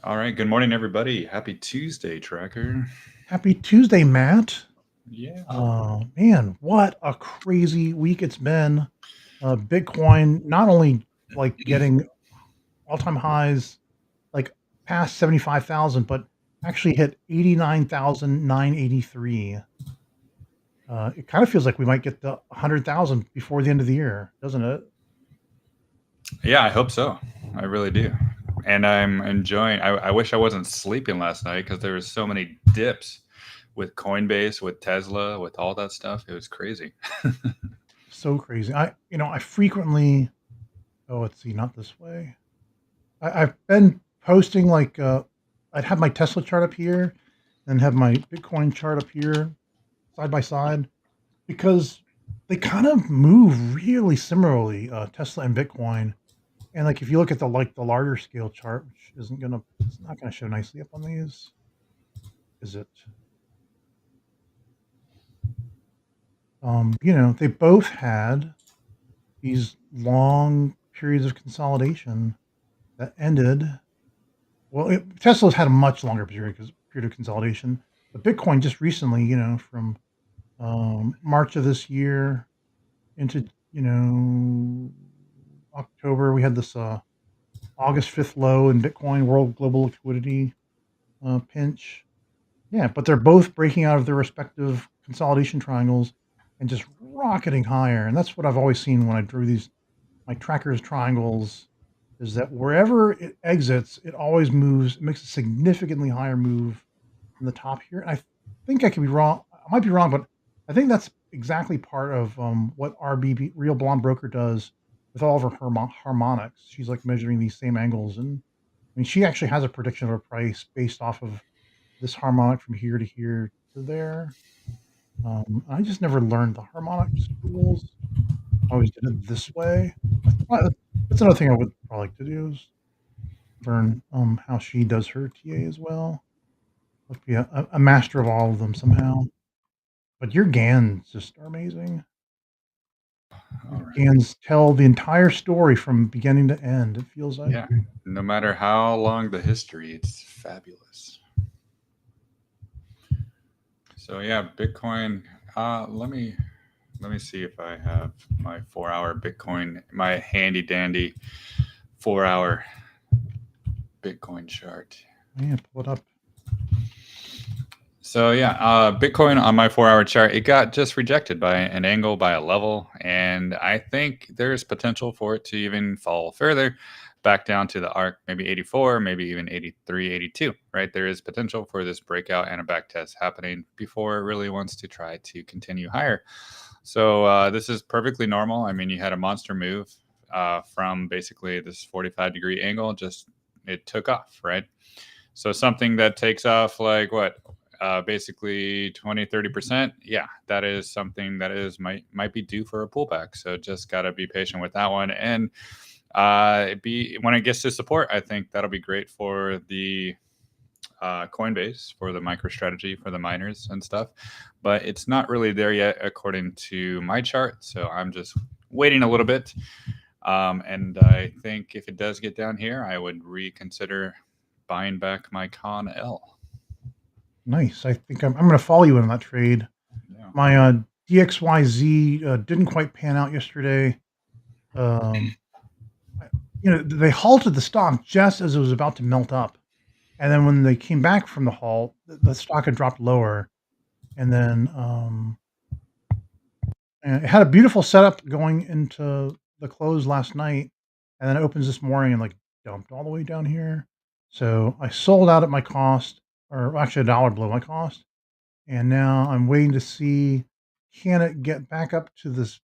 All right. Good morning, everybody. Happy Tuesday, Tracker. Happy Tuesday, Matt. Yeah. Oh man, what a crazy week it's been. Bitcoin not only like getting all-time highs, like past 75,000, but actually hit 89,983. It kind of feels like we might get the 100,000 before the end of the year, doesn't it? Yeah, I hope so. I really do. And I'm enjoying. I wish I wasn't sleeping last night because there was so many dips with Coinbase, with Tesla, with all that stuff. It was crazy. So crazy. I frequently, oh, let's see, not this way. I've been posting I'd have my Tesla chart up here and have my Bitcoin chart up here side by side because they kind of move really similarly, Tesla and Bitcoin. And like if you look at the larger scale chart, which it's not gonna show nicely up on these, is it? They both had these long periods of consolidation that ended. Well, Tesla's had a much longer period of consolidation, but Bitcoin just recently, from March of this year into October, we had this August 5th low in Bitcoin world global liquidity pinch. Yeah, but they're both breaking out of their respective consolidation triangles and just rocketing higher. And that's what I've always seen when I drew these my trackers triangles is that wherever it exits, it always moves, it makes a significantly higher move from the top here. And I think I could be wrong. I might be wrong, but I think that's exactly part of what RBB, Real Blonde Broker, does with all of her harmonics. She's like measuring these same angles. And I mean, she actually has a prediction of a price based off of this harmonic from here to here to there. I just never learned the harmonics rules. I always did it this way. That's another thing I would probably like to do is learn how she does her TA as well. Let's be a master of all of them somehow. But your GANs just are amazing. All Your right. GANs tell the entire story from beginning to end. It feels like. Yeah. No matter how long the history, it's fabulous. So yeah, Bitcoin. Let me see if I have my 4-hour Bitcoin, my handy dandy 4-hour Bitcoin chart. Yeah, pull it up. So yeah, Bitcoin on my 4-hour chart, it got just rejected by an angle, by a level, and I think there's potential for it to even fall further back down to the arc, maybe 84, maybe even 83, 82, right? There is potential for this breakout and a back test happening before it really wants to try to continue higher. So this is perfectly normal. I mean, you had a monster move from basically this 45-degree angle, just it took off, right? So something that takes off like what? Basically 20-30%. Yeah, that is something that is might be due for a pullback. So just got to be patient with that one. And be when it gets to support, I think that'll be great for the Coinbase, for the MicroStrategy, for the miners and stuff. But it's not really there yet according to my chart. So I'm just waiting a little bit. And I think if it does get down here, I would reconsider buying back my Con L. Nice. I think I'm going to follow you in that trade. Yeah. My DXYZ didn't quite pan out yesterday. Um, they halted the stock just as it was about to melt up. And then when they came back from the halt, the stock had dropped lower. And then and it had a beautiful setup going into the close last night. And then it opens this morning and like dumped all the way down here. So I sold out at my cost, or actually a dollar below my cost. And now I'm waiting to see, can it get back up to this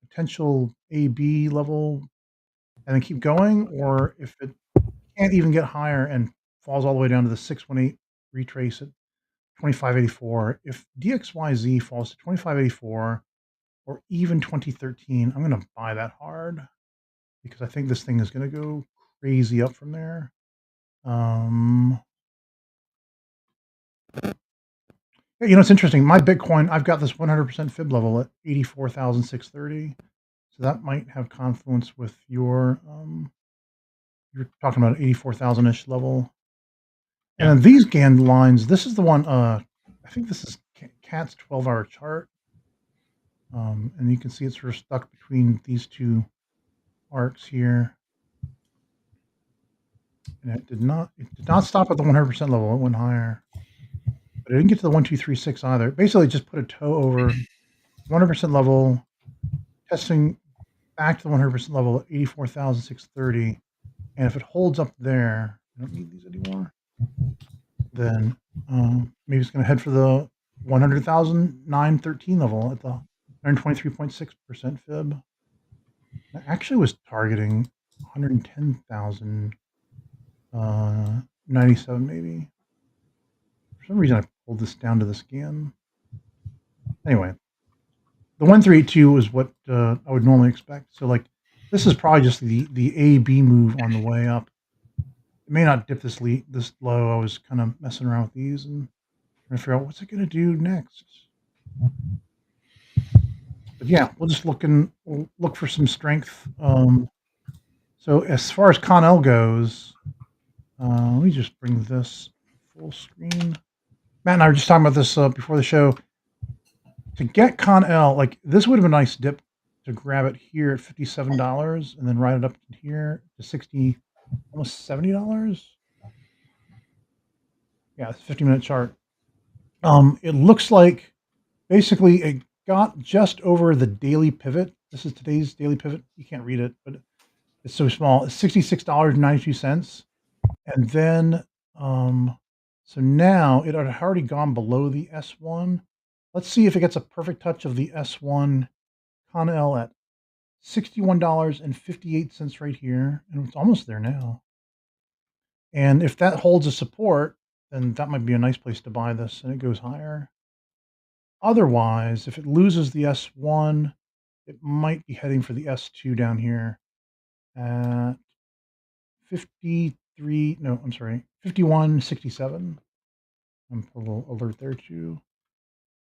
potential AB level and then keep going, or if it can't even get higher and falls all the way down to the 618 retrace at 2584. If DXYZ falls to 2584 or even 2013, I'm going to buy that hard because I think this thing is going to go crazy up from there. Um, it's interesting. My Bitcoin, I've got this 100% fib level at 84,630. So that might have confluence with you're talking about 84,000 ish level. And then these Gann lines, this is the one, I think this is Cat's 12-hour chart. And you can see it's sort of stuck between these two arcs here. And it did not stop at the 100% level. It went higher. But it didn't get to the 1236 either. It basically just put a toe over 100% level, testing back to the 100% level at 84,630. And if it holds up there, I don't need these anymore, then maybe it's going to head for the 100,913 level at the 123.6% fib. I actually was targeting 110,097 maybe. For some reason, I pulled this down to the scan. Anyway, the 1382 is what I would normally expect. So like, this is probably just the A-B move on the way up. It may not dip this low. I was kind of messing around with these and trying to figure out what's it going to do next. But yeah, we'll look for some strength. So as far as ConL goes, let me just bring this full screen. Matt and I were just talking about this before the show. To get ConL, like this would have been a nice dip to grab it here at $57 and then ride it up to here to 60, almost $70. Yeah, it's a 50-minute chart. It looks like basically it got just over the daily pivot. This is today's daily pivot. You can't read it, but it's so small. It's $66.92. And then, so now it had already gone below the S1. Let's see if it gets a perfect touch of the S1 ConL at $61.58 right here. And it's almost there now. And if that holds a support, then that might be a nice place to buy this and it goes higher. Otherwise, if it loses the S1, it might be heading for the S2 down here at 51.67. I'm a little alert there too.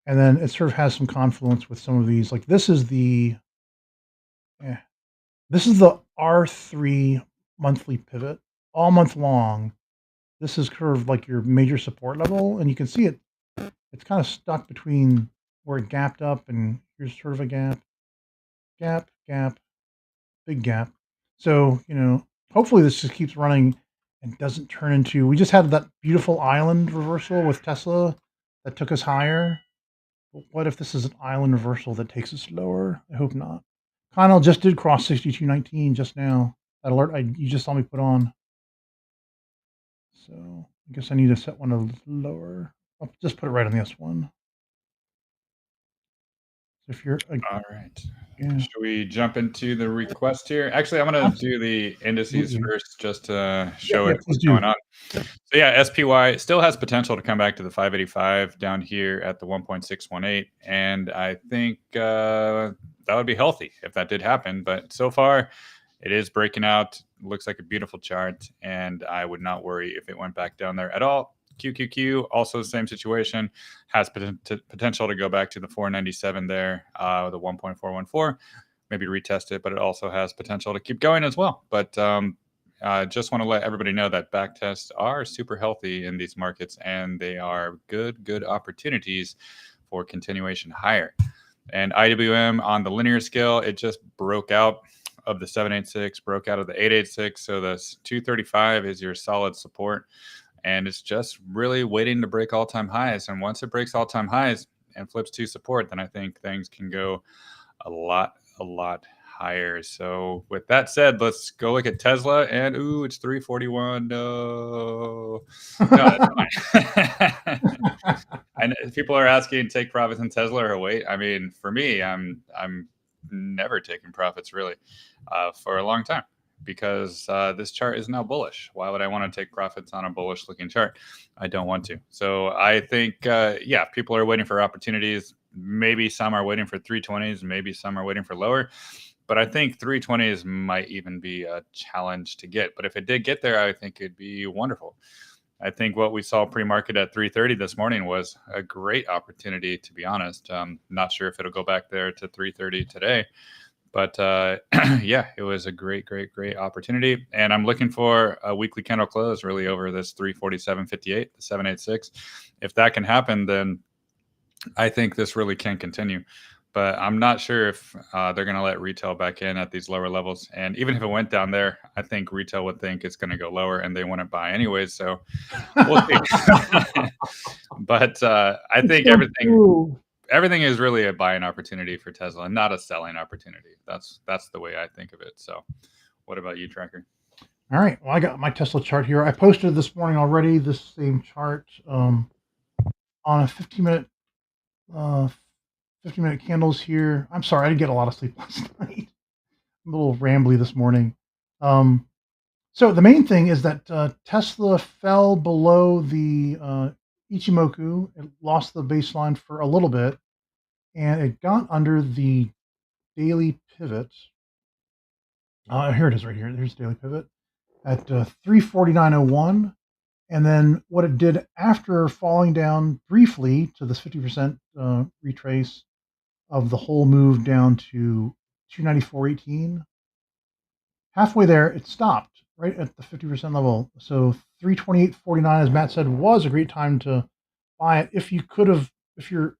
And then it sort of has some confluence with some of these. Like this is the R3 monthly pivot all month long. This is sort of like your major support level, and you can see it's kind of stuck between where it gapped up and here's sort of a gap, big gap. So, hopefully this just keeps running and doesn't turn into, we just had that beautiful island reversal with Tesla that took us higher. But what if this is an island reversal that takes us lower? I hope not. Connell just did cross 62.19 just now. That alert you just saw me put on. So I guess I need to set one a little lower. I'll just put it right on the S1. So if you're All right. Yeah. Should we jump into the request here? Actually, I'm going to do the indices first just to show it what's going on. So yeah, SPY still has potential to come back to the 585 down here at the 1.618. And I think that would be healthy if that did happen. But so far, it is breaking out. Looks like a beautiful chart. And I would not worry if it went back down there at all. QQQ, also the same situation, has potential to go back to the 497 there, the 1.414, maybe retest it, but it also has potential to keep going as well. But just want to let everybody know that back tests are super healthy in these markets, and they are good opportunities for continuation higher. And IWM on the linear scale, it just broke out of the 786, broke out of the 886. So this 235 is your solid support. And it's just really waiting to break all-time highs. And once it breaks all-time highs and flips to support, then I think things can go a lot higher. So with that said, let's go look at Tesla. And it's 341. No, that's fine. And people are asking, take profits in Tesla or wait. I mean, for me, I'm never taking profits really for a long time, because this chart is now bullish. Why would I want to take profits on a bullish looking chart? I don't want to. So I think, people are waiting for opportunities. Maybe some are waiting for 320s. Maybe some are waiting for lower. But I think 320s might even be a challenge to get. But if it did get there, I think it'd be wonderful. I think what we saw pre-market at 330 this morning was a great opportunity, to be honest. Not sure if it'll go back there to 330 today. But yeah, it was a great opportunity, and I'm looking for a weekly candle close really over this 347.58, the 786. If that can happen, then I think this really can continue. But I'm not sure if they're going to let retail back in at these lower levels. And even if it went down there, I think retail would think it's going to go lower, and they wouldn't buy anyways. So we'll see. But I think everything is really a buying opportunity for Tesla, not a selling opportunity. That's the way I think of it. So, what about you, Tracker? All right. Well, I got my Tesla chart here. I posted this morning already. This same chart on a 15-minute 15-minute candles here. I'm sorry, I didn't get a lot of sleep last night. I'm a little rambly this morning. So the main thing is that Tesla fell below the Ichimoku. It lost the baseline for a little bit, and it got under the daily pivot. Here it is right here. There's the daily pivot at 349.01. And then what it did after falling down briefly to this 50% retrace of the whole move down to 294.18, halfway there, it stopped right at the 50% level. So 328.49, as Matt said, was a great time to buy it. If your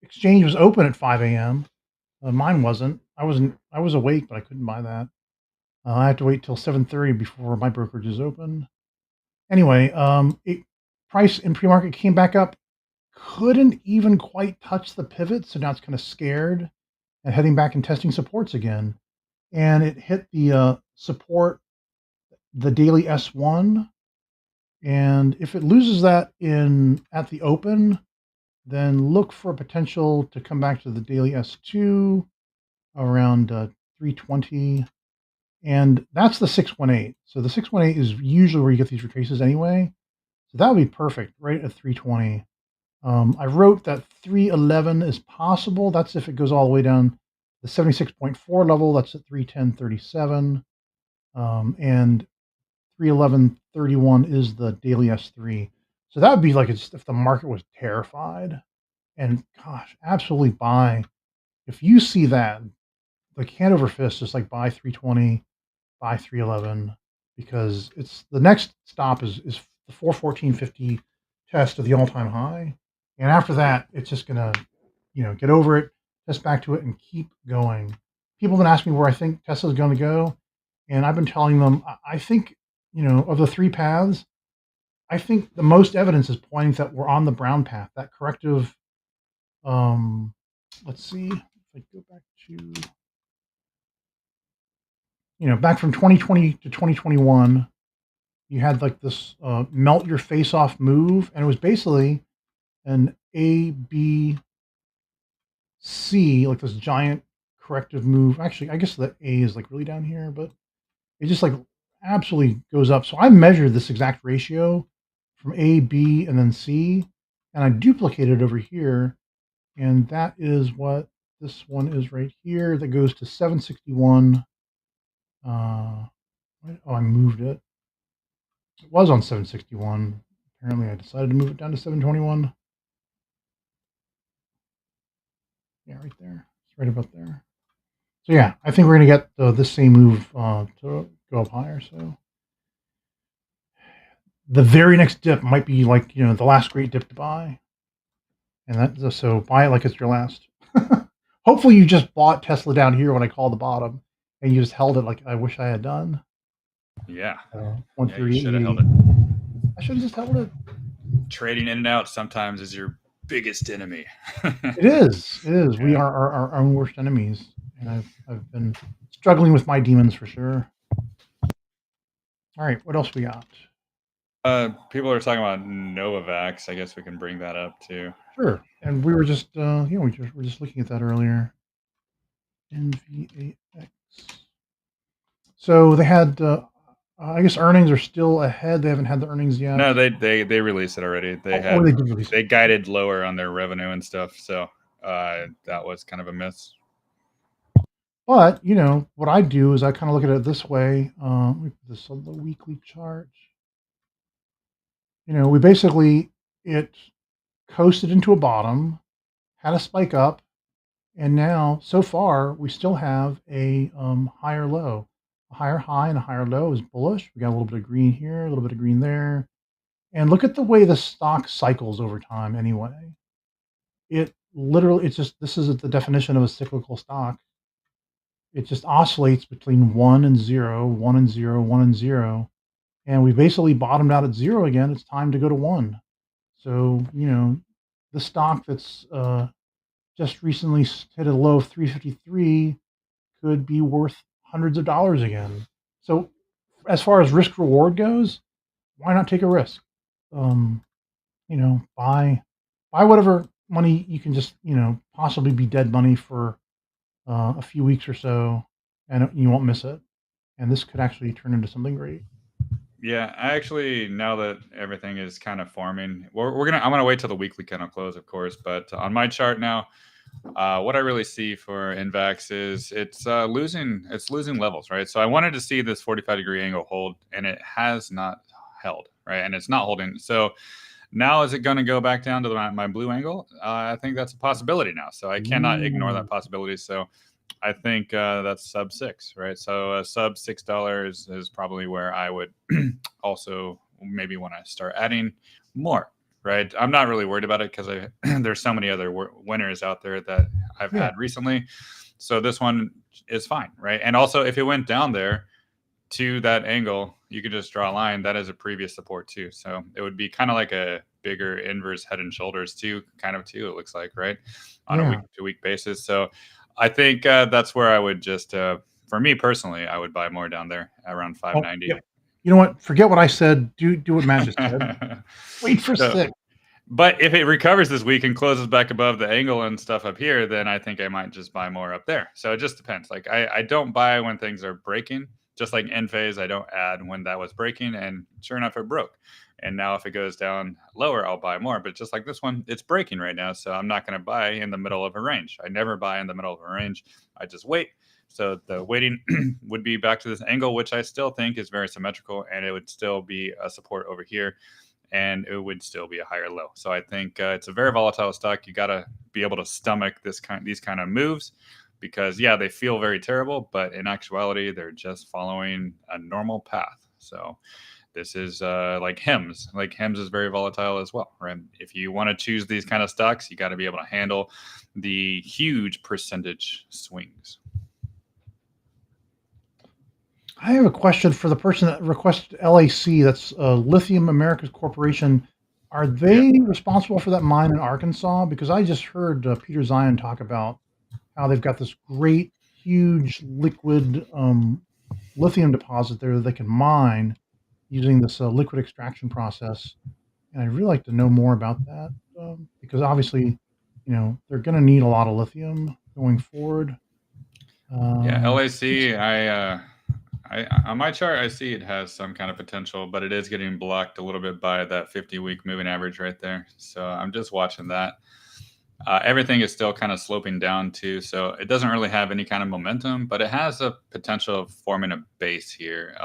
exchange was open at 5 a.m., mine wasn't. I was awake, but I couldn't buy that. I have to wait till 7:30 before my brokerage is open. Anyway, price in pre-market came back up, couldn't even quite touch the pivot, so now it's kind of scared and heading back and testing supports again. And it hit the support, the daily S1, and if it loses that at the open, then look for potential to come back to the daily S2 around 320. And that's the 618. So the 618 is usually where you get these retraces anyway. So that would be perfect right at 320. I wrote that 311 is possible. That's if it goes all the way down the 76.4 level. That's at 310.37. And 311.31 is the daily S3. So that would be like if the market was terrified. And gosh, absolutely buy. If you see that, like hand over fist, just like buy 320, buy 311, because it's the next stop is the 414.50 test of the all-time high. And after that, it's just gonna, get over it, test back to it, and keep going. People have been asking me where I think Tesla's going to go, and I've been telling them I think, of the three paths, I think the most evidence is pointing that we're on the brown path. That corrective. Let's see if I go back to, back from 2020 to 2021, you had like this melt your face off move, and it was basically an A, B, C, like this giant corrective move. Actually, I guess the A is like really down here, but it just like absolutely goes up. So I measured this exact ratio from A, B, and then C, and I duplicated it over here, and that is what this one is right here. That goes to 761. Oh, I moved it. It was on 761. Apparently, I decided to move it down to 721. Yeah, right there. It's right about there. So yeah, I think we're going to get this same move to go up higher. So the very next dip might be like, the last great dip to buy. And so buy it like it's your last. Hopefully you just bought Tesla down here when I called the bottom and you just held it like I wish I had done. Yeah. 138. You should have held it. I should have just held it. Trading in and out sometimes is your biggest enemy. It is. Yeah. We are our own worst enemies. And I've been struggling with my demons for sure. All right, what else we got? People are talking about Novavax. I guess we can bring that up too. Sure. And we were just, we're just looking at that earlier. NVAX. So they had, I guess earnings are still ahead. They haven't had the earnings yet. No, they released it already. They guided lower on their revenue and stuff. So that was kind of a miss. But what I do is I kind of look at it this way. Let me put this on the weekly chart. We basically, it coasted into a bottom, had a spike up, And now, so far, we still have a higher low. A higher high and a higher low is bullish. We got a little bit of green here, a little bit of green there. And look at the way the stock cycles over time anyway. It literally, it's just, this is the definition of a cyclical stock. It just oscillates between 1 and 0, 1 and 0, 1 and 0. And we basically bottomed out at 0 again. It's time to go to 1. So, the stock that's just recently hit a low of 353 could be worth hundreds of dollars again. So, as far as risk reward goes, why not take a risk? Um, buy whatever money you can just possibly be dead money for a few weeks or so, and you won't miss it. And this could actually turn into something great. Yeah, I actually, now that everything is kind of forming, I'm gonna wait till the weekly candle close, of course. But on my chart now, what I really see for Invax is it's losing levels, right? So I wanted to see this 45-degree angle hold, and it has not held, right? And it's not holding. So now, is it going to go back down to my blue angle? I think that's a possibility now. So I cannot ignore that Ooh. possibility. So I think that's sub 6, right? So sub $6 is probably where I would also maybe want to start adding more, right? I'm not really worried about it because there's so many other winners out there that I've Yeah. had recently. So this one is fine, right? And also, if it went down there to that angle, you could just draw a line. That is a previous support too. So it would be kind of like a bigger inverse head and shoulders too, it looks like, right? On a Yeah. week-to-week basis. So I think that's where I would just, for me personally, I would buy more down there around Oh, 590. yep. You know what? Forget what I said. Do what Matt just said. Wait for So, 6. but if it recovers this week and closes back above the angle and stuff up here, then I think I might just buy more up there. So it just depends. Like I don't buy when things are breaking. Just like end phase, I don't add when that was breaking, and sure enough, it broke. And now if it goes down lower, I'll buy more. But just like this one, it's breaking right now, so I'm not going to buy in the middle of a range. I never buy in the middle of a range. I just wait. So the waiting would be back to this angle, which I still think is very symmetrical, and it would still be a support over here, and it would still be a higher low. So I think it's a very volatile stock. You got to be able to stomach these kind of moves, because yeah, they feel very terrible, but in actuality, they're just following a normal path. So this is like HEMS. Like HEMS is very volatile as well, right? If you want to choose these kind of stocks, you got to be able to handle the huge percentage swings. I have a question for the person that requested LAC. That's Lithium Americas Corporation. Are Yeah. they responsible for that mine in Arkansas? Because I just heard Peter Zion talk about how they've got this great, huge liquid lithium deposit there that they can mine using this liquid extraction process. And I'd really like to know more about that because obviously, they're going to need a lot of lithium going forward. Yeah, LAC, on my chart, I see it has some kind of potential, but it is getting blocked a little bit by that 50-week moving average right there. So I'm just watching that. Everything is still kind of sloping down too, so it doesn't really have any kind of momentum, but it has a potential of forming a base here,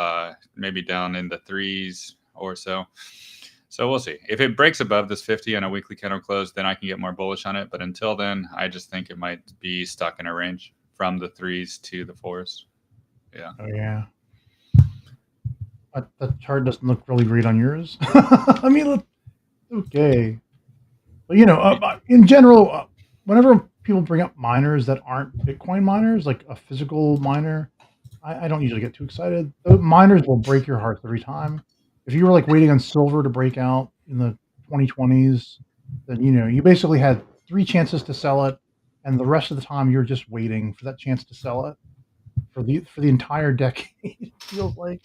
maybe down in the 3s or so. So we'll see. If it breaks above this 50 on a weekly candle close, then I can get more bullish on it. But until then, I just think it might be stuck in a range from the 3s to the 4s. Yeah. Oh yeah. That chart doesn't look really great on yours. I mean, okay. But in general, whenever people bring up miners that aren't Bitcoin miners, like a physical miner, I don't usually get too excited. The miners will break your hearts every time. If you were like waiting on silver to break out in the 2020s, then you basically had 3 chances to sell it, and the rest of the time you're just waiting for that chance to sell it for the entire decade. It feels like,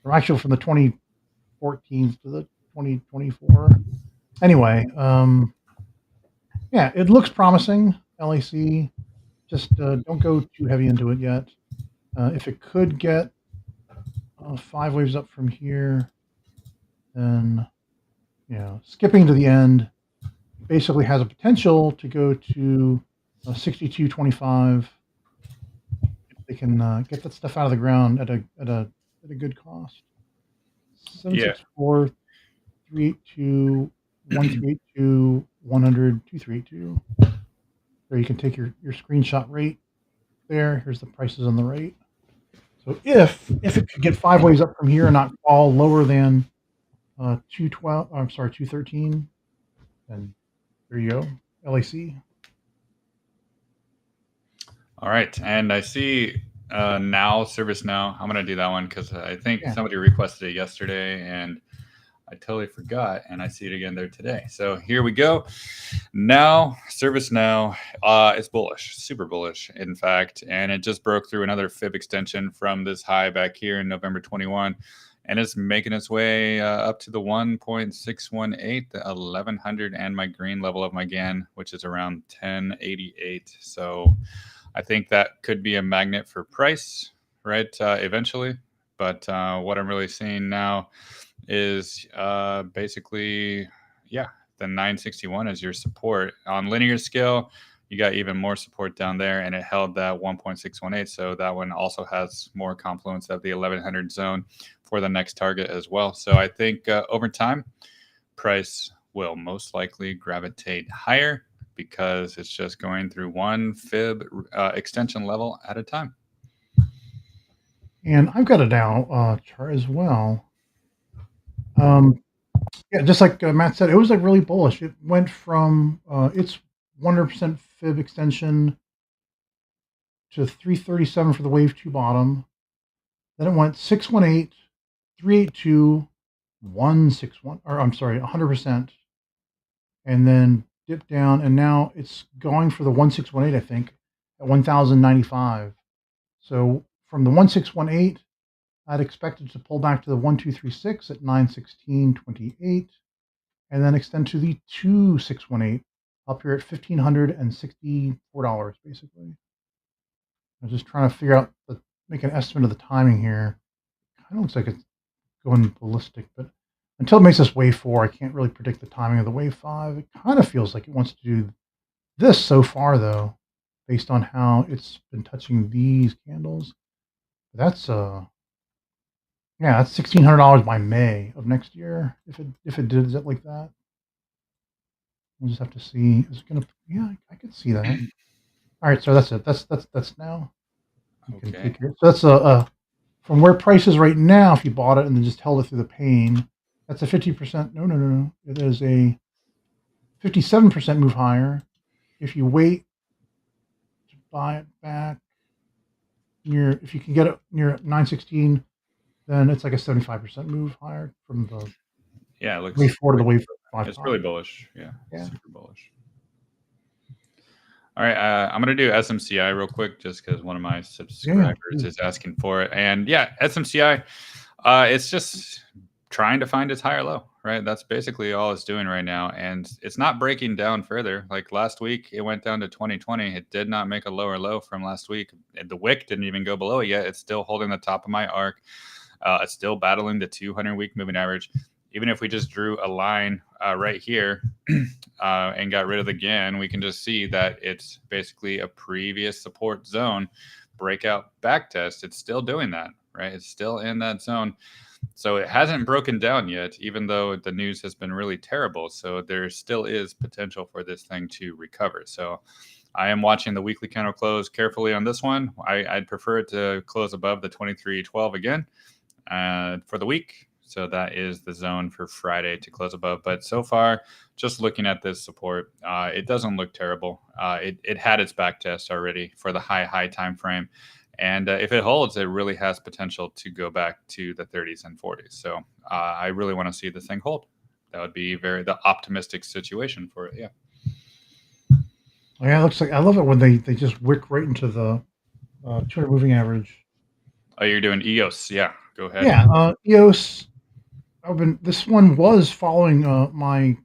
or actually from the 2014s to the 2024. Anyway, yeah, it looks promising. LAC, just don't go too heavy into it yet. If it could get 5 waves up from here, then skipping to the end basically has a potential to go to 62.25. They can get that stuff out of the ground at a good cost. 764 382 1382 100 2382. There you can take your screenshot rate there. Here's the prices on the rate. So if it could get 5 waves up from here and not fall lower than 212, I'm sorry, 213, then there you go, LAC. All right, and I see now ServiceNow. I'm gonna do that one because I think Yeah. somebody requested it yesterday, and I totally forgot, and I see it again there today. So here we go. Now ServiceNow is bullish, super bullish, in fact, and it just broke through another fib extension from this high back here in November 21, and it's making its way up to the 1.618, the 1100, and my green level of my GAN, which is around 1088. So I think that could be a magnet for price, right? Eventually, but what I'm really seeing now is basically, yeah, the 961 is your support on linear scale. You got even more support down there, and it held that 1.618. So that one also has more confluence of the 1100 zone for the next target as well. So I think over time, price will most likely gravitate higher because it's just going through one fib extension level at a time. And I've got a Dow chart as well. Yeah, just like Matt said, it was like really bullish. It went from its 100% fib extension to 337 for the wave 2 bottom. Then it went 618, 382, 161, or I'm sorry, 100%, and then dipped down, and now it's going for the 1618, I think, at 1095. So from the 1618, I'd expected to pull back to the 1236 at 916.28, and then extend to the 2618 up here at $1,564, basically. I'm just trying to figure out make an estimate of the timing here. Kind of looks like it's going ballistic, but until it makes this wave 4, I can't really predict the timing of the wave 5. It kind of feels like it wants to do this so far, though, based on how it's been touching these candles. That's yeah, that's $1,600 by May of next year. If it did it like that, we'll just have to see. Is it gonna? Yeah, I could see that. All right, so that's it. That's now. You can Okay. take your. So that's from where price is right now. If you bought it and then just held it through the pain, that's a 50%. No. It is a 57% move higher. If you wait to buy it back if you can get it near 916, then it's like a 75% move higher from the Yeah, it looks wave 4 to the wave 5. it's really bullish. Yeah, Yeah. super bullish. All right, I'm gonna do SMCI real quick, just because one of my subscribers is asking for it. And yeah, SMCI, it's just trying to find its higher low, right? That's basically all it's doing right now, and it's not breaking down further. Like last week, it went down to 2020. It did not make a lower low from last week. The wick didn't even go below it yet. It's still holding the top of my arc. It's still battling the 200-week moving average. Even if we just drew a line right here and got rid of the GAN, we can just see that it's basically a previous support zone breakout back test. It's still doing that, right? It's still in that zone. So it hasn't broken down yet, even though the news has been really terrible. So there still is potential for this thing to recover. So I am watching the weekly candle close carefully on this one. I'd prefer it to close above the 23.12 again for the week. So that is the zone for Friday to close above. But so far, just looking at this support, it doesn't look terrible. It had its back test already for the high time frame. And if it holds, it really has potential to go back to the 30s and 40s. So I really want to see this thing hold. That would be the optimistic situation for it. Yeah. Yeah, it looks like I love it when they just wick right into the 200 moving average. Oh, you're doing EOS. Yeah, go ahead. Yeah, EOS. This one was following my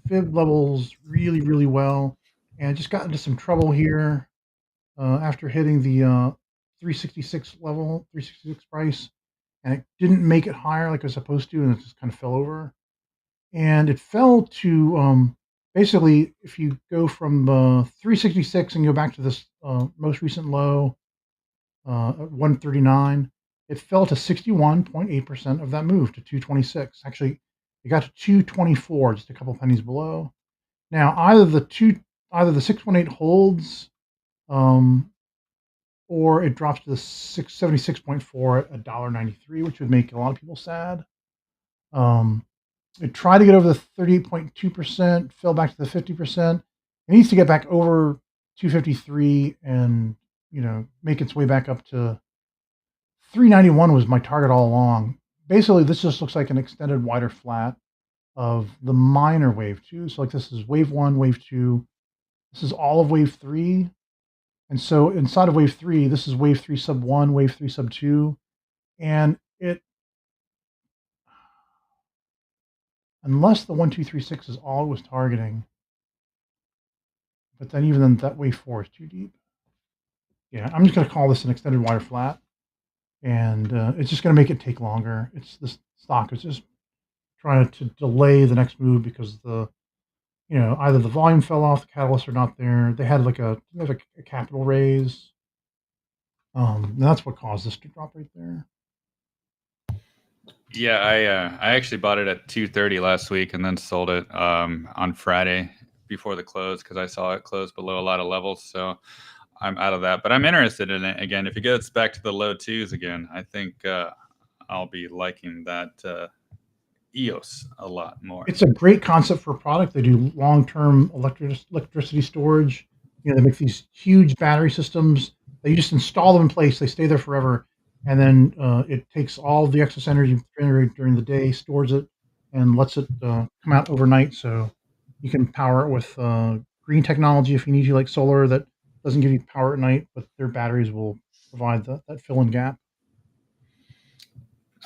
fib levels really well, and just got into some trouble here after hitting the 366 level, 366 price, and it didn't make it higher like it was supposed to, and it just kind of fell over. And it fell to basically, if you go from 366 and go back to this most recent low at 139, it fell to 61.8% of that move to 226. Actually, it got to 224, just a couple pennies below. Now, either the either the 618 holds, or it drops to the 676.4 at $1.93, which would make a lot of people sad. It tried to get over the 38.2%, fell back to the 50%. It needs to get back over 253 and make its way back up to 391 was my target all along. Basically, this just looks like an extended wider flat of the minor wave two. So like this is wave one, wave two. This is all of wave three. And so inside of wave three, this is wave three sub one, wave three sub two. And it, unless the 1236 is all it was targeting, but then even then that wave four is too deep. Yeah, I'm just going to call this an extended wider flat. And it's just going to make it take longer. It's this stock is just trying to delay the next move because either the volume fell off, the catalysts are not there. They had like a capital raise. And that's what caused this to drop right there. Yeah, I actually bought it at 230 last week and then sold it on Friday before the close because I saw it close below a lot of levels. So I'm out of that, but I'm interested in it again. If it gets back to the low twos again, I think I'll be liking that EOS a lot more. It's a great concept for a product. They do long-term electricity storage. They make these huge battery systems. They just install them in place. They stay there forever. And then it takes all the excess energy generated during the day, stores it, and lets it come out overnight. So you can power it with green technology if you need to, like solar that doesn't give you power at night, but their batteries will provide that fill-in gap.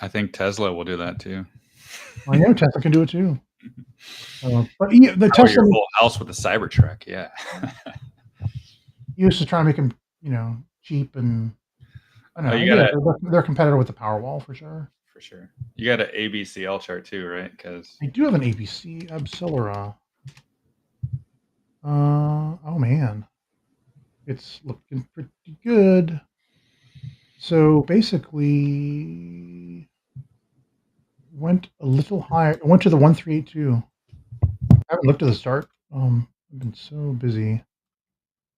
I think Tesla will do that too. I know Tesla can do it too. But the Tesla, your Tesla whole house with a Cybertruck, yeah. used to try to make them, cheap and I don't know. They're a competitor with the Powerwall for sure. For sure. You got an ABCL chart too, right? Because I do have an ABC Abcelera. Oh man, it's looking pretty good. So basically, went a little higher. It went to the 1382. I haven't looked at the chart. I've been so busy.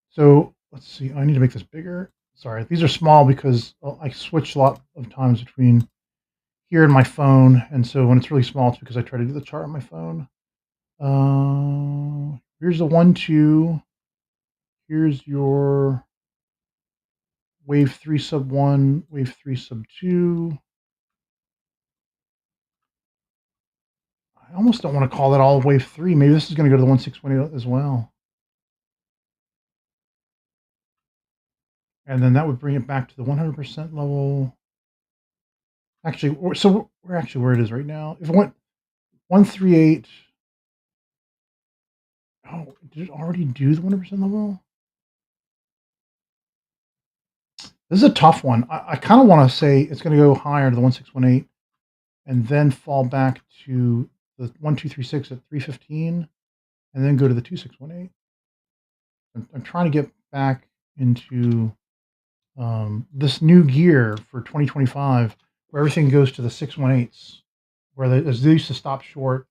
So let's see. I need to make this bigger. Sorry, these are small because I switch a lot of times between here and my phone, and so when it's really small, it's because I try to do the chart on my phone. Here's the 1-2. Here's your wave 3 sub 1, wave 3 sub 2. I almost don't want to call that all wave 3. Maybe this is going to go to the 1618 as well. And then that would bring it back to the 100% level. Actually, so we're actually where it is right now. If it went 138, oh, did it already do the 100% level? This is a tough one. I kind of want to say it's going to go higher to the 1618 and then fall back to the 1236 at 315 and then go to the 2618. I'm trying to get back into this new gear for 2025 where everything goes to the 618s, where they used to stop short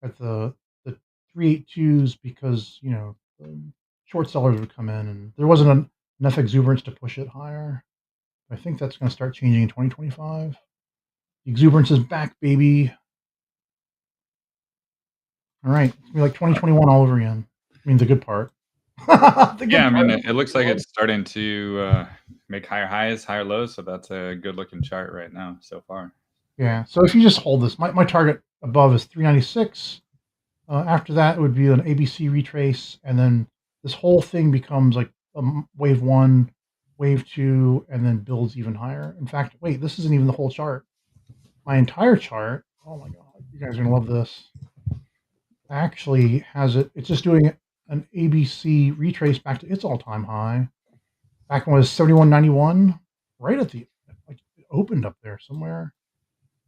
at the 382s because short sellers would come in and there wasn't enough exuberance to push it higher. I think that's going to start changing in 2025. The exuberance is back, baby. All right, it's gonna be like 2021 all over again. I mean, the good part. Yeah, I mean, it looks like it's starting to make higher highs, higher lows, so that's a good looking chart right now so far. Yeah, so if you just hold this, my target above is 396. After that, it would be an ABC retrace, and then this whole thing becomes like a wave 1, wave 2, and then builds even higher. In fact, wait, this isn't even the whole chart. My entire chart, oh my God, you guys are gonna love this, actually has it's just doing an ABC retrace back to its all-time high. Back when it was 71.91, right at the, like, it opened up there somewhere.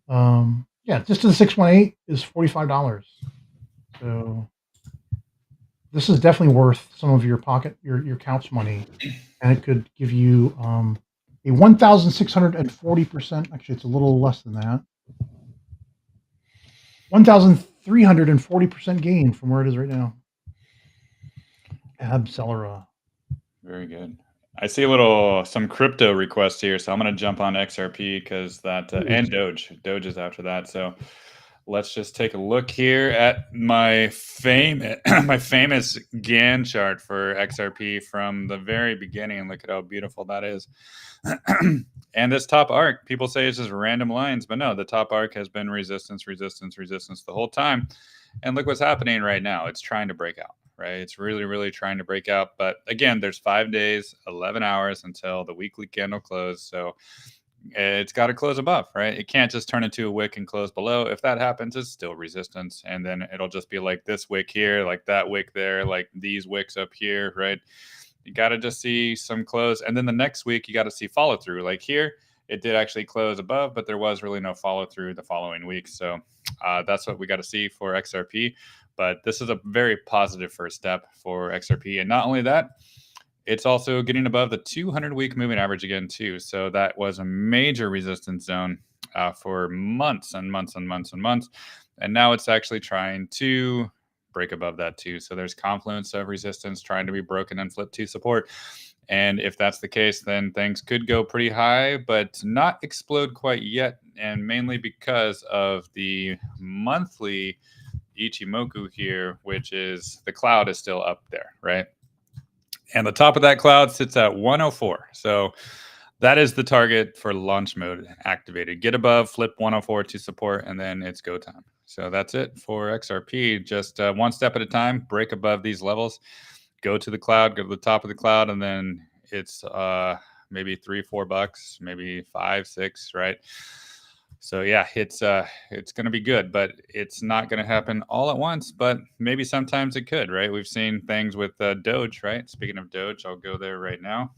Yeah, just to the 618 is $45. So this is definitely worth some of your pocket, your couch money, and it could give you a 1,640%. Actually, it's a little less than that. 1,340% gain from where it is right now. Abcelera. Very good. I see some crypto requests here, so I'm going to jump on XRP because and Doge. Doge is after that. So let's just take a look here at my my famous Gann chart for XRP from the very beginning. And look at how beautiful that is. And this top arc, people say it's just random lines, but no, the top arc has been resistance, resistance, resistance the whole time. And look what's happening right now. It's trying to break out, right? It's really, really trying to break out. But again, there's 5 days, 11 hours until the weekly candle close. So it's got to close above, right? It can't just turn into a wick and close below. If that happens, it's still resistance. And then it'll just be like this wick here, like that wick there, like these wicks up here, right? You got to just see some close. And then the next week, you got to see follow through. Like here, it did actually close above, but there was really no follow through the following week. So that's what we got to see for XRP. But this is a very positive first step for XRP. And not only that, it's also getting above the 200-week moving average again, too. So that was a major resistance zone for months and months and months and months. And now it's actually trying to break above that, too. So there's confluence of resistance trying to be broken and flip to support. And if that's the case, then things could go pretty high, but not explode quite yet. And mainly because of the monthly Ichimoku here, which is the cloud is still up there, right? And the top of that cloud sits at 104. So that is the target for launch mode activated. Get above, flip 104 to support, and then it's go time. So that's it for XRP. Just one step at a time, break above these levels, go to the cloud, go to the top of the cloud, and then it's maybe $3-4, maybe 5-6, right? So yeah, it's going to be good, but it's not going to happen all at once. But maybe sometimes it could, right? We've seen things with Doge, right? Speaking of Doge, I'll go there right now.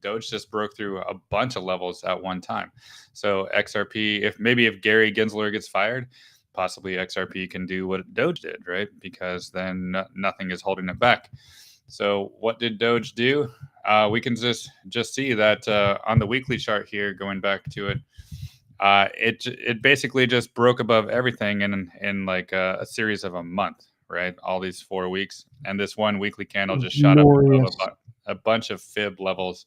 Doge just broke through a bunch of levels at one time. So XRP, if Gary Gensler gets fired, possibly XRP can do what Doge did, right? Because then nothing is holding it back. So what did Doge do? We can just see that on the weekly chart here, going back to it. It basically just broke above everything in like a series of a month, right? All these 4 weeks, and this one weekly candle just shot up above a bunch of fib levels,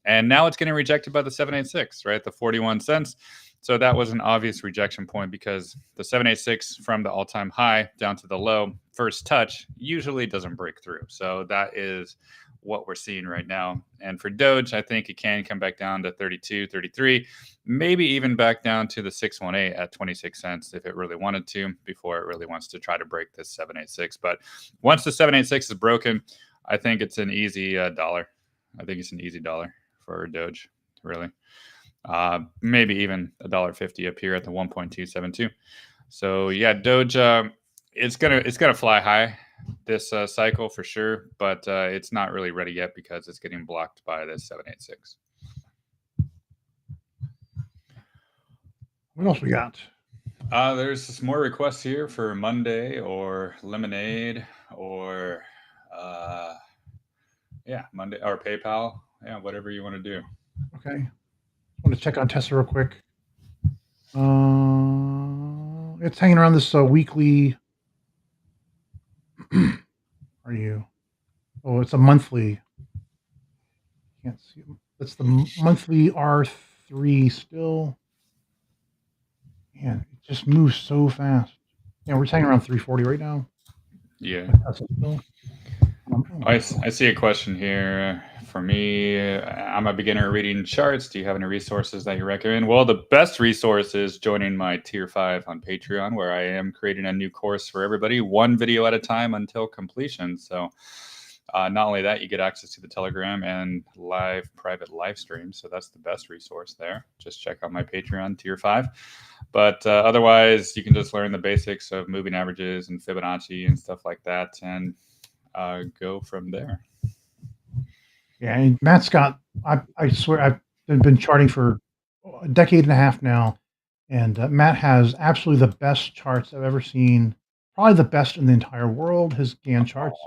and now it's getting rejected by the 786, right? The 41 cents. So that was an obvious rejection point because the 786 from the all-time high down to the low first touch usually doesn't break through. So that is what we're seeing right now. And for Doge, I think it can come back down to 32, 33, maybe even back down to the 618 at 26 cents if it really wanted to, before it really wants to try to break this 786. But once the 786 is broken, I think it's an easy dollar. I think it's an easy dollar for Doge, really. Maybe even $1.50 up here at the 1.272. So yeah, Doge, it's gonna fly high this cycle for sure, but it's not really ready yet because it's getting blocked by this 786. What else we got? There's some more requests here for Monday or Lemonade or Monday or PayPal. Yeah, whatever you want to do. Okay. I want to check on Tesla real quick. It's hanging around this weekly. Are you? Oh, it's a monthly. Can't see. It's the monthly R3 still. Man, it just moves so fast. Yeah, we're hanging around 340 right now. Yeah. I see a question here for me. I'm a beginner reading charts. Do you have any resources that you recommend? Well, the best resource is joining my tier 5 on Patreon, where I am creating a new course for everybody, one video at a time until completion. So not only that, you get access to the Telegram and private live streams. So that's the best resource there. Just check out my Patreon tier 5. But otherwise, you can just learn the basics of moving averages and Fibonacci and stuff like that, and go from there. Yeah, and Matt's got, I swear, I've been charting for a decade and a half now, and Matt has absolutely the best charts I've ever seen, probably the best in the entire world. His Gann charts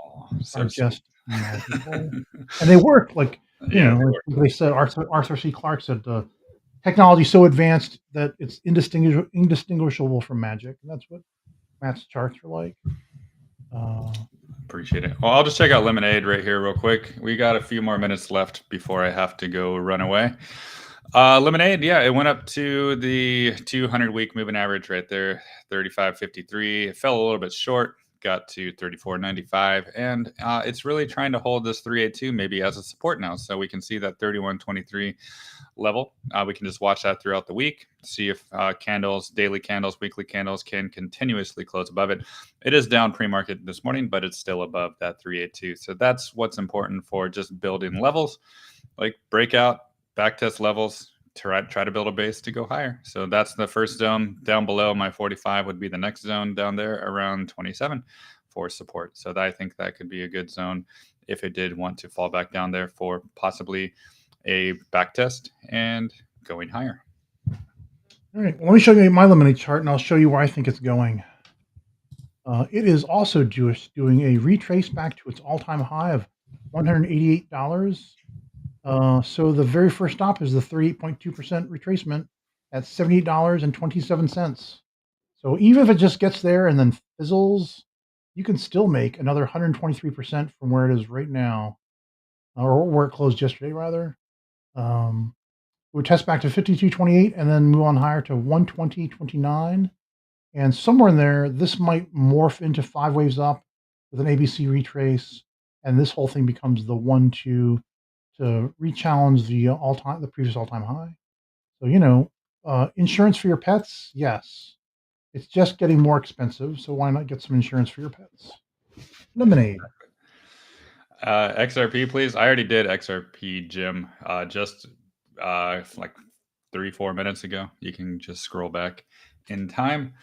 are just magical. And they work, like, like they said, Arthur C. Clarke said, technology so advanced that it's indistinguishable from magic, and that's what Matt's charts are like. Appreciate it. Well, I'll just check out Lemonade right here real quick. We got a few more minutes left before I have to go run away. Lemonade, yeah, it went up to the 200-week moving average right there, 35.53. It fell a little bit short, got to 34.95, and it's really trying to hold this 382 maybe as a support now. So we can see that 31.23 level. We can just watch that throughout the week, see if candles, daily candles, weekly candles can continuously close above it. It is down pre-market this morning, but it's still above that 382. So that's what's important for just building levels, like breakout, backtest levels, try to build a base to go higher. So that's the first zone. Down below my 45 would be the next zone down there around 27 for support. So I think that could be a good zone if it did want to fall back down there for possibly a back test and going higher. All right, well, let me show you my Lemonade chart, and I'll show you where I think it's going. It is also doing a retrace back to its all-time high of $188. So the very first stop is the 38.2% retracement at $78.27. So even if it just gets there and then fizzles, you can still make another 123% from where it is right now, or where it closed yesterday, rather. We'll test back to 52.28 and then move on higher to 120.29. And somewhere in there, this might morph into 5 waves up with an ABC retrace, and this whole thing becomes the 1-2 to re-challenge the previous all-time high. So insurance for your pets, yes, it's just getting more expensive. So why not get some insurance for your pets? Lemonade. XRP, please. I already did XRP, Jim. Just like 3-4 minutes ago. You can just scroll back in time.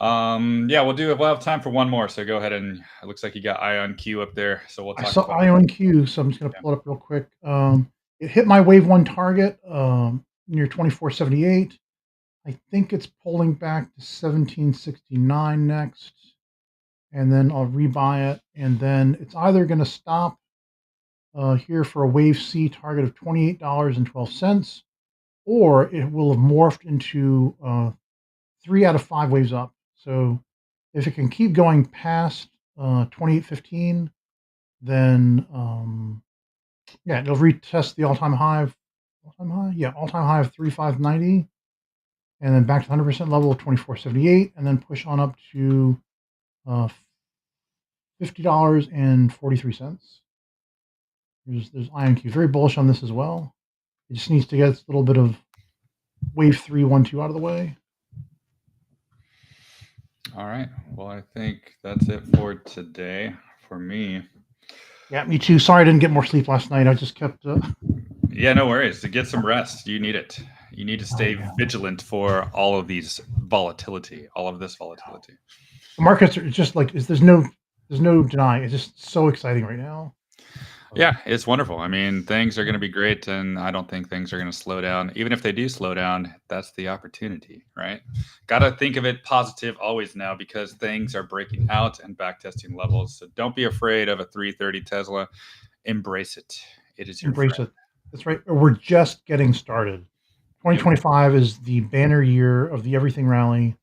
Yeah, we'll have time for one more. So go ahead, and it looks like you got IonQ up there. So we'll talk I saw about IonQ, so I'm just going to pull it up real quick. It hit my wave 1 target near 24.78. I think it's pulling back to 17.69 next, and then I'll rebuy it, and then it's either going to stop here for a wave C target of $28.12, or it will have morphed into 3 out of 5 waves up. So if it can keep going past 28.15, then it'll retest the all-time high of all-time high of 35.90, and then back to 100% level of 24.78, and then push on up to $50.43. There's IonQ, very bullish on this as well. It just needs to get a little bit of wave 3, 1, 2 out of the way. All right. Well, I think that's it for today for me. Yeah, me too. Sorry I didn't get more sleep last night. I just kept. Yeah, no worries. To get some rest, you need it. You need to stay vigilant for all of this volatility. The markets are just like there's no denying. It's just so exciting right now. Yeah, it's wonderful. I mean, things are going to be great, and I don't think things are going to slow down. Even if they do slow down, that's the opportunity, right? Got to think of it positive always now, because things are breaking out and back testing levels. So don't be afraid of a 330 Tesla. Embrace it. It is your Embrace friend. it. That's right. We're just getting started. 2025 is the banner year of the everything rally.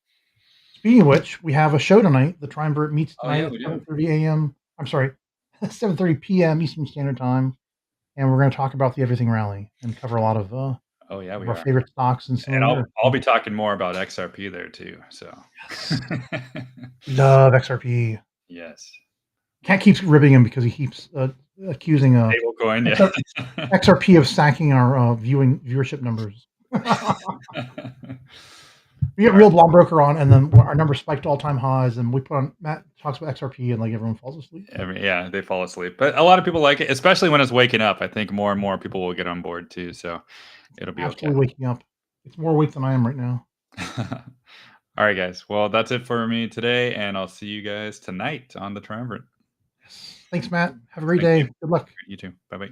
Speaking of which, we have a show tonight. The Triumvirate meets tonight at 7:30 a.m. I'm sorry, 7:30 p.m. Eastern Standard Time, and we're going to talk about the everything rally and cover a lot of we our are. favorite stocks and some And of I'll be talking more about XRP there too. So love XRP. yes. Can't keep ribbing him because he keeps accusing Stablecoin, yeah. XRP of sacking our viewership numbers. We get Real Blonde Broker on, and then our numbers spiked to all-time highs, and we put on Matt talks about XRP, and like everyone falls asleep. Yeah, they fall asleep, but a lot of people like it, especially when it's waking up. I think more and more people will get on board too, so it'll be Absolutely waking up. It's more awake than I am right now. All right, guys. Well, that's it for me today, and I'll see you guys tonight on the Triumvirate. Thanks, Matt. Have a great day. Good luck. You too. Bye-bye.